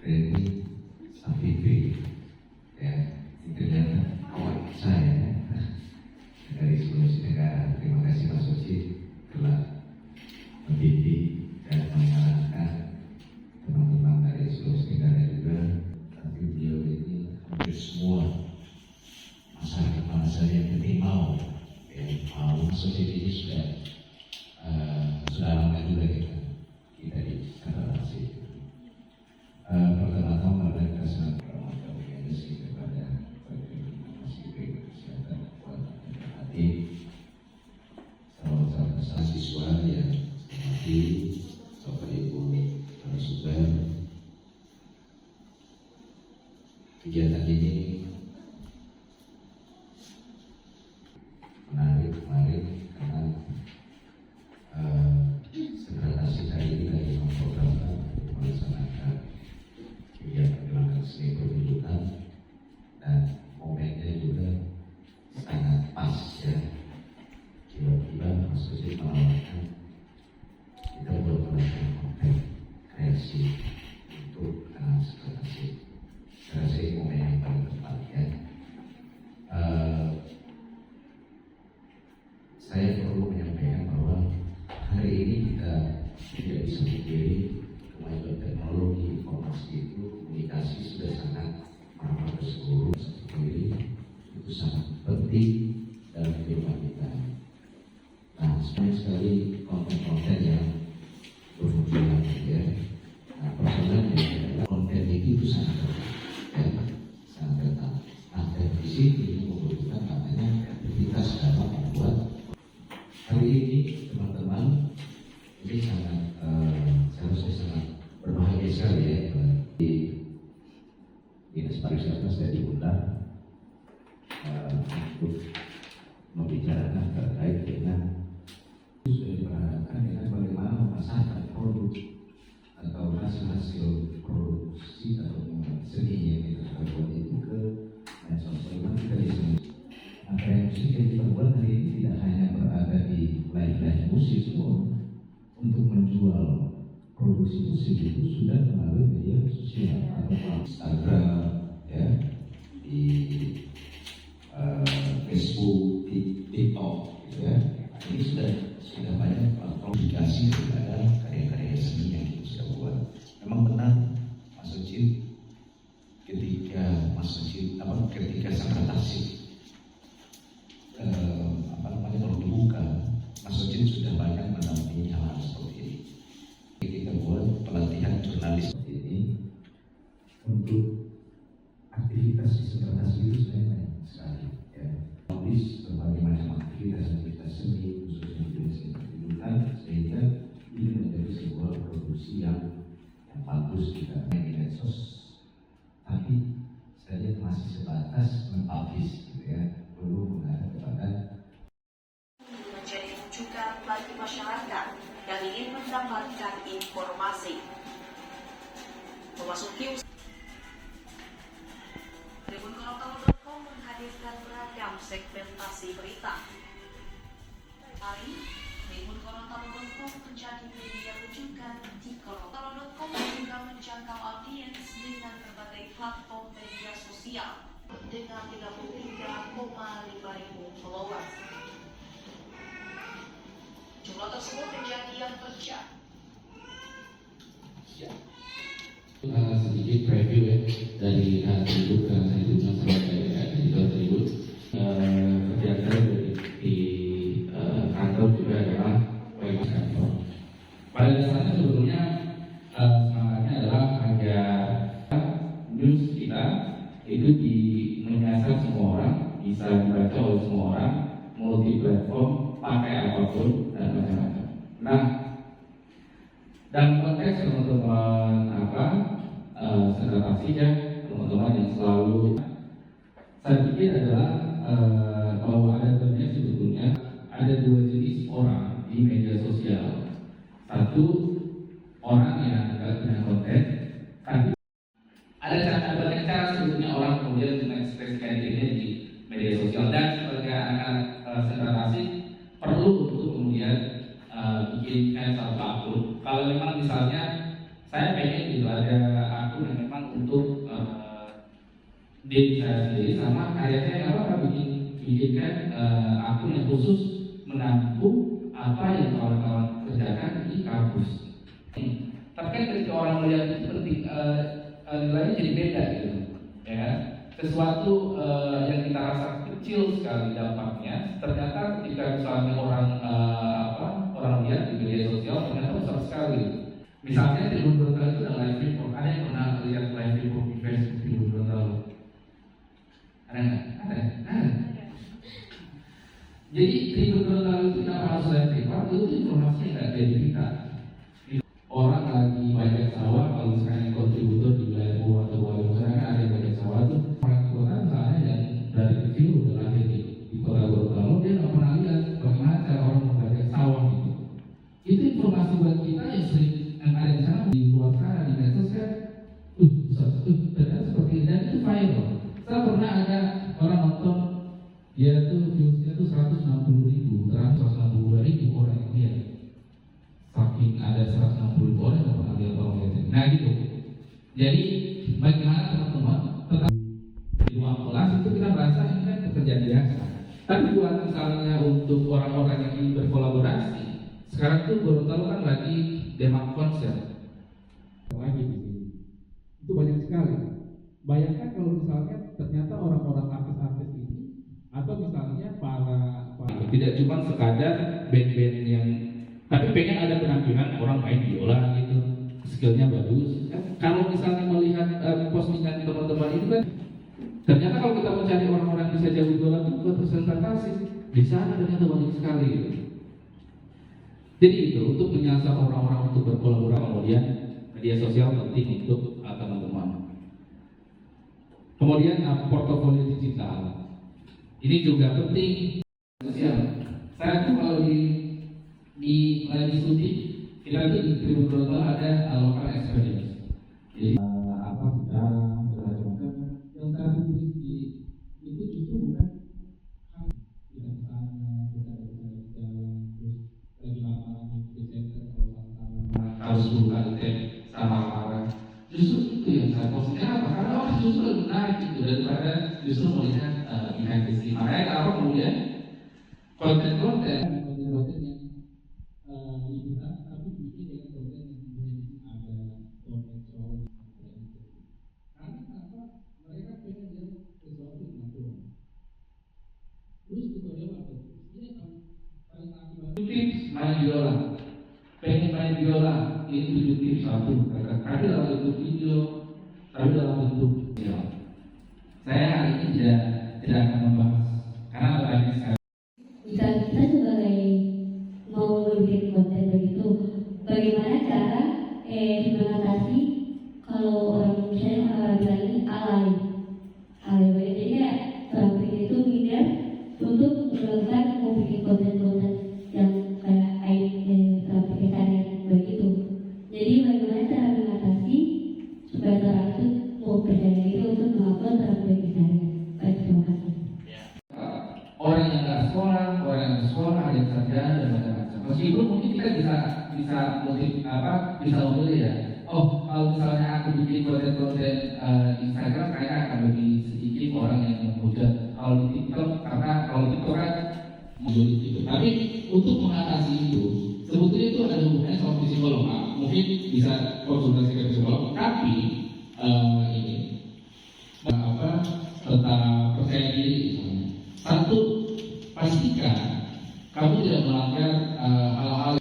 Reni Safifi, ya, tentunya kawan saya dari Sulawesi Tenggara. Terima kasih Mas Soci telah mendidik dan mengarahkan teman-teman dari Sulawesi Tenggara juga. Tapi beliau ini hampir semua masyarakat bangsa yang penting mau, ya, mau. Mas Soci ini sudah lama juga kita di kata Tasik. Pertama-tama adalah sangat berterima kepada masih kesehatan kuat dan hati, sahabat siswa yang hormati, Bapak Ibu narasumber. Kegiatan ini menarik karena Sentrasi hari ini lagi memprogramkan melaksanakan kegiatan gerakan seni pertunjukan, dan momennya juga sangat pas, ya. Tiba-tiba maksudnya menawarkan kita buat konten kreasi untuk anak sekolah. Saya rasa ini momen yang paling tepat, ya. Saya perlu menyampaikan bahwa hari ini kita tidak bisa sendiri. Kemajuan teknologi informasi itu, komunikasi sudah sangat ramah berseluruh sendiri. Itu sangat penting dalam kehidupan kita. Nah, banyak sekali konten-konten yang bermunculan, ya. Nah, persoalannya adalah konten itu sangat ketat, ya, sangat ketat. Nah, dan di sini membutuhkan namanya kreativitas dalam membuat. Hari ini teman-teman ini sangat seharusnya sangat berbahagia sekali, ya, di Dinas Pariwisata saya diundang untuk membicarakan terkait dengan sudah diperhadapkan dengan bagaimana memasarkan produk atau hasil produksi atau seni yang kita buat itu ke medsos. Bagaimana kita bisa musik yang kita buat hari ini tidak hanya berada di live musik semua. Untuk menjual produksi musik itu sudah melalui media sosial atau Instagram, ya, di Facebook, di TikTok, gitu, ya. Ini sudah banyak publikasi daripada karya-karya seni yang kita sudah buat. Memang benar Mas Soci, ketika sangat asik kalau dibuka, Mas Soci sudah banyak mendampingi hal seperti ini. Kita buat pelatihan jurnalis seperti ini untuk aktivitas disertasi itu sebenarnya banyak sekali, ya. Tulis berbagai macam aktivitas seni khususnya di seni pertunjukan, sehingga ini menjadi sebuah produksi yang bagus juga di medsos. Tapi saya lihat masih sebatas mempublish, gitu, ya, belum mengarah kepada menjadi rujukan bagi masyarakat yang ingin mendapatkan informasi. Memasuki tribunkorotalo.com menghadirkan beragam segmentasi berita. Hari tribunkorotalo.com menjadi media rujukan di korotalo.com juga menjangkau audiens dengan berbagai platform media sosial dengan 33,5 ribu followers. Jumlah tersebut menjadi yang terjadi. Sedikit preview, ya, dari atribut ke atribut Surabaya, editor atribut. Kegiatan di kantor juga adalah web kantor. Pada dasarnya sebetulnya semangatnya adalah agar news kita itu menyasar semua orang, bisa dibaca oleh semua orang, multi platform, pakai apapun dan macam-macam. Nah, dalam konteks teman-teman sentrasi, ya, teman-teman yang selalu saya pikir adalah bahwa ada banyak sebetulnya ada dua jenis orang di media sosial. Satu, orang yang tidak punya konten, tapi ada banyak cara sebetulnya orang kemudian mengekspresikan dirinya di media sosial, dan sebagai anak sentrasi perlu untuk kemudian bikin satu akun. Kalau memang misalnya saya pengen gitu ada akun yang memang untuk diri saya sendiri sama karya saya apa bikinkan akun yang khusus menampung apa yang kawan-kawan kerjakan di kampus. Tapi kan ketika orang melihat itu penting, nilainya jadi beda gitu, ya. Sesuatu yang kita rasa kecil sekali dampaknya, ternyata ketika misalnya orang lihat di media sosial ternyata besar sekali. Misalnya Tribun Gorontalo itu ada live report. Ada yang pernah lihat live report di Facebook Tribun Gorontalo? Ada nggak? Ada. Jadi Tribun Gorontalo itu kenapa harus live report? Itu informasinya nggak dari kita. Orang lagi banyak sawah, kalau misalnya kontributor di wilayah Bogor atau Wali misalnya ada yang banyak sawah itu orang kota misalnya yang dari kecil udah lahir di kota Gorontalo, dia nggak pernah lihat bagaimana cara orang membaca sawah gitu. Itu informasi buat kita yang sering yang ada di sana di luar sana di medsos kan, ternyata seperti ini dan itu viral. Saya pernah ada orang nonton, dia tuh viewsnya tuh 160.000, 162.000 orang yang lihat. Saking ada 160.000 orang yang pernah lihat orang lihat. Nah gitu. Jadi bagaimana teman-teman tetap di ruang kelas itu kita merasa ini kan pekerjaan biasa. Tapi buat misalnya untuk orang-orang yang ingin berkolaborasi, sekarang tuh Gorontalo kan lagi demo konser lagi di sini. Itu banyak sekali. Bayangkan kalau misalnya ternyata orang-orang artis-artis ini atau misalnya para tidak cuma sekadar band-band yang tapi pengen ada penampilan orang main biola gitu, skillnya bagus. Kalau misalnya melihat postingan teman-teman itu kan, ternyata kalau kita mencari orang-orang bisa jago biola itu buat presentasi di sana ternyata banyak sekali. Gitu. Jadi itu untuk menyasar orang-orang untuk berkolaborasi, kemudian media sosial penting untuk teman-teman. Kemudian portofolio digital ini juga penting. Sosial. Saya tuh kalau di lagi studi kita tuh di Tribun Gorontalo ada lokal experience. Jadi kita bermacam-macam yang saya tulis di itu justru bukan kita sana kita ada jalan terus lagi lama di center kalau bukan sama orang justru itu yang saya posting apa karena orang justru lebih menarik itu daripada justru melihat behind the scene. Makanya apa kemudian konten-konten tapi bikin dengan konten yang ada konteks karena apa mereka pengen lihat sesuatu yang natural. Terus tutorial apa? Ini paling akibat tips main biola. Pengen main biola ini 7 tips satu. Tapi dalam bentuk video, tapi dalam bentuk video. Saya hari ini tidak akan membahas karena banyak sekali. Kita sebagai mau bikin konten begitu, bagaimana cara mengatasi kalau orang misalnya bilang ini alay, jadi ya orang bikin itu minder untuk melakukan mau bikin konten-konten yang kayak terampilkan begitu. Jadi bagaimana cara mengatasi supaya orang itu mau percaya diri untuk melakukan terampilkan. Baik, terima kasih. Orang yang nggak sekolah, orang yang sekolah, ada yang sarjana dan macam-macam. Meskipun mungkin kita bisa memilih ya. Oh, kalau misalnya aku bikin konten-konten Instagram, kayaknya akan lebih sedikit orang yang menghujat. Kalau di TikTok, karena kalau di TikTok kan menghujat itu. Tapi untuk mengatasi itu, sebetulnya itu ada hubungannya sama psikolog. Mungkin bisa konsultasi ke psikolog. Tapi ini tentang percaya diri. Satu, pastikan kamu tidak melanggar hal-hal.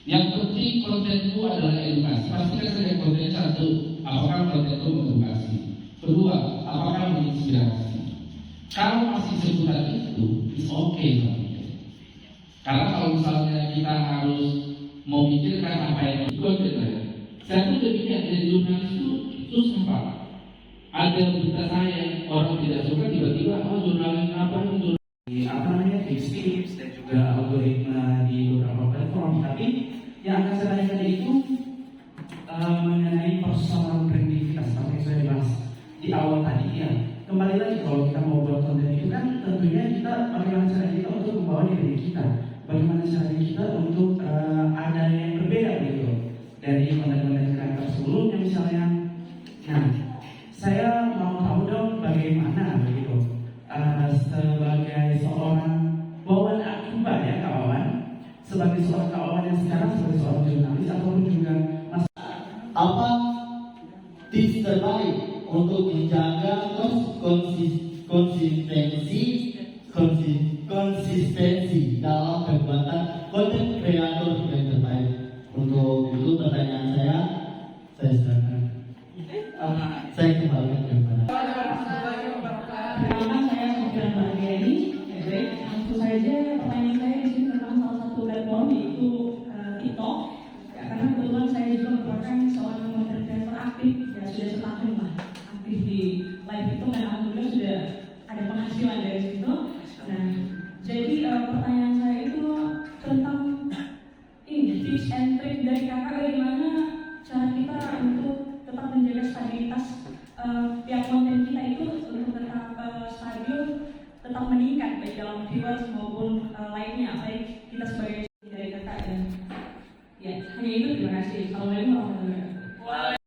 Yang penting kontenmu adalah edukasi. Pastikan saja kontennya satu, apakah kontenmu mengedukasi. Kedua, apakah menginspirasi. Kalau masih sebutan itu, it's okay. Karena kalau misalnya kita harus memikirkan apa yang konten, saya pun demikian dari jurnalis itu susah Pak. Ada berita saya orang tidak suka tiba-tiba jurnalis tips dan juga algoritma di beberapa platform. Tapi yang akan saya tanyakan itu mengenai persoalan kreativitas seperti yang saya bahas di awal tadi ya. Kembali lagi kalau kita mau buat konten itu kan tentunya kita bagaimana cara kita untuk membawa diri kita, bagaimana cara kita untuk ada yang berbeda gitu dari konten-konten kreator sebelumnya misalnya. Nah, sebagai seorang kawan yang sekarang sebagai seorang jurnalis ataupun juga mas. Apa tips terbaik untuk menjaga konsistensi dalam perbuatan konten kreator yang terbaik? Untuk itu pertanyaan saya serahkan. Saya kembalikan kepada. Pertama saya Sofian Bardiani. Baik, langsung saja pertanyaan saya di sini tentang salah satu platform yaitu TikTok. Ya, karena kebetulan saya juga merupakan seorang content creator aktif, ya sudah setahun lah aktif di live itu dan alhamdulillah sudah ada penghasilan dari situ. Nah, jadi pertanyaan saya itu tentang ini tips and trick dari kakak bagaimana cara kita untuk tetap menjaga stabilitas tiap konten kita itu untuk tetap stabil, tetap meningkat baik dalam viewers maupun lainnya, baik kita sebagai dari kakak dan ya hanya itu. Terima kasih. Assalamualaikum warahmatullahi wabarakatuh.